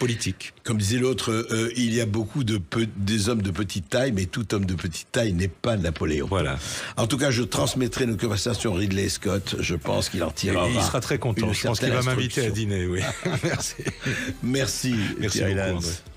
politique. Comme disait l'autre, il y a beaucoup des hommes de petite taille, mais tout homme de petite taille n'est pas Napoléon. Voilà. En tout cas, je transmettrai nos conversations à Ridley Scott. Je pense qu'il en tirera. Il sera très content. Je pense qu'il va m'inviter à dîner, oui. Merci. Merci, Merci Thierry beaucoup, Lance. André.